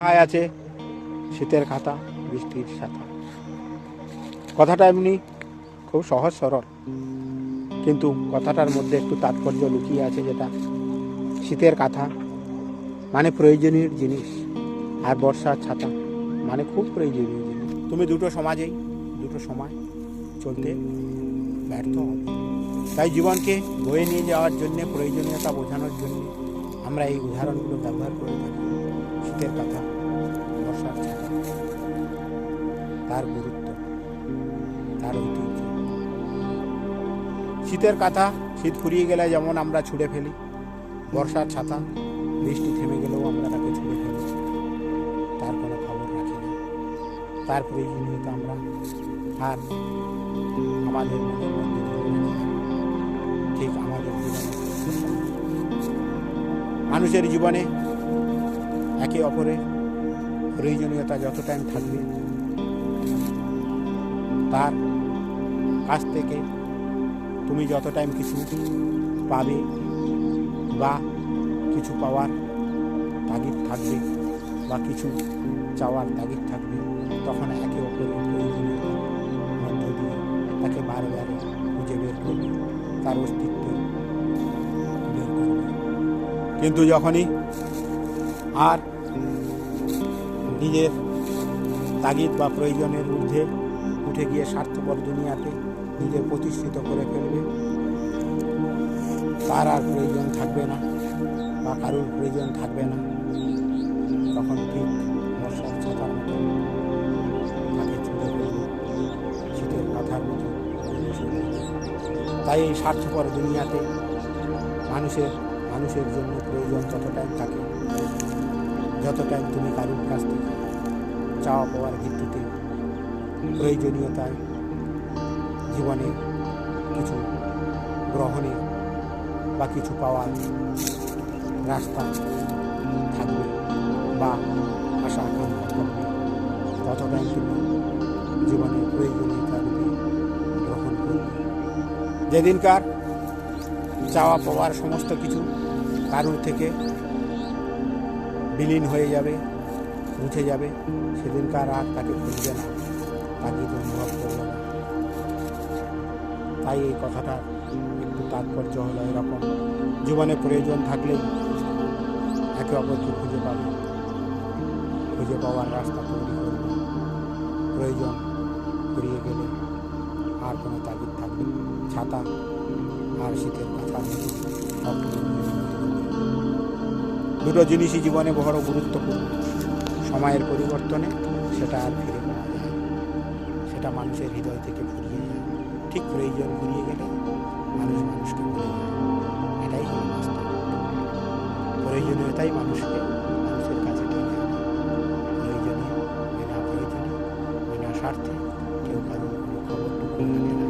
আয় আছে শীতের খাতা বৃষ্টির ছাতা। কথাটা এমনি খুব সহজ সরল, কিন্তু কথাটার মধ্যে একটু তাৎপর্য লুকিয়ে আছে, যেটা শীতের কাঁথা মানে প্রয়োজনীয় জিনিস, আর বর্ষার ছাতা মানে খুব প্রয়োজনীয় জিনিস। তুমি দুটো সমাজেই দুটো সময় চলতে ব্যর্থ হবে। তাই জীবনকে বয়ে নিয়ে যাওয়ার জন্যে, প্রয়োজনীয়তা বোঝানোর জন্য আমরা এই উদাহরণগুলো ব্যবহার করে থাকি। শীতের কাঁথা, বর্ষার ছাতা, তার গুরুত্ব, তার ঐতিহ্য। শীতের কাঁথা শীত ফুরিয়ে গেলে যেমন আমরা ছুঁড়ে ফেলি, বর্ষার ছাতা বৃষ্টি থেমে গেলেও আমরা তাকে ছুঁড়ে ফেলি, তার কোনো খবর রাখি না। তার প্রয়োজনীয়তা আমরা আর আমাদের মনের মধ্যে ধরে রাখি না। ঠিক আমাদের জীবনে, মানুষের জীবনে একে অপরের প্রয়োজনীয়তা যত টাইম থাকবে, তার কাছ থেকে তুমি যত টাইম কিছু পাবে বা কিছু পাওয়ার তাগিদ থাকবে বা কিছু চাওয়ার তাগিদ থাকবে, তখন একে অপরের প্রয়োজনীয়তার মধ্য দিয়ে তাকে বারে বারে খুঁজে বের করবে, তার অস্তিত্ব বের করবে। কিন্তু যখনই আর নিজের তাগিদ বা প্রয়োজনের ঊর্ধ্বে উঠে গিয়ে স্বার্থপর দুনিয়াতে নিজের প্রতিষ্ঠিত করে ফেলবে, তার আর প্রয়োজন থাকবে না বা কারোর প্রয়োজন থাকবে না, তখন ঠিক বর্ষার ছাতার মতো তাকে ছুঁড়ে ফেলবে, শীতের কাঁথার মতো। তাই এই স্বার্থপর দুনিয়াতে মানুষের জন্য প্রয়োজন যত টাইম থাকে, যত টাইম তুমি কারোর কাছ থেকে চাওয়া পাওয়ার ভিত্তিতে প্রয়োজনীয়তায় জীবনে কিছু গ্রহণে বা কিছু পাওয়ার রাস্তা থাকবে বা আশা আকাঙ্ক্ষা থাকবে, ততটাই তুমি জীবনের প্রয়োজনীয়তাগুলি গ্রহণ করবে। যেদিনকার চাওয়া পাওয়ার সমস্ত কিছু কারোর থেকে বিলীন হয়ে যাবে, মুছে যাবে, সেদিনকার আর তাকে খুঁজবে না, তাকে অনুভব করবে না। তাই এই কথাটার একটু তাৎপর্য হলো এরকম: জীবনে প্রয়োজন থাকলেই একে অপরকে খুঁজে পাবে, খুঁজে পাওয়ার রাস্তা তৈরি করবে। প্রয়োজন ফুরিয়ে গেলে আর কোনো তাগিদ থাকবে, ছাতা আর শীতের কাঁথা দুটো জিনিসই জীবনে বড় গুরুত্বপূর্ণ। সময়ের পরিবর্তনে সেটা আর ফিরে পাওয়া যায়, সেটা মানুষের হৃদয় থেকে ফুরিয়ে যায়। ঠিক প্রয়োজন ফুরিয়ে গেলে মানুষকে ভুলে যায়। এটাই হলো বাস্তব। প্রয়োজনীয়তাই মানুষের কাছে টেনে আনে। প্রয়োজনীয় বিনা প্রয়োজনে, বিনা স্বার্থে কেউ কারোর কোনো খবর রাখে না।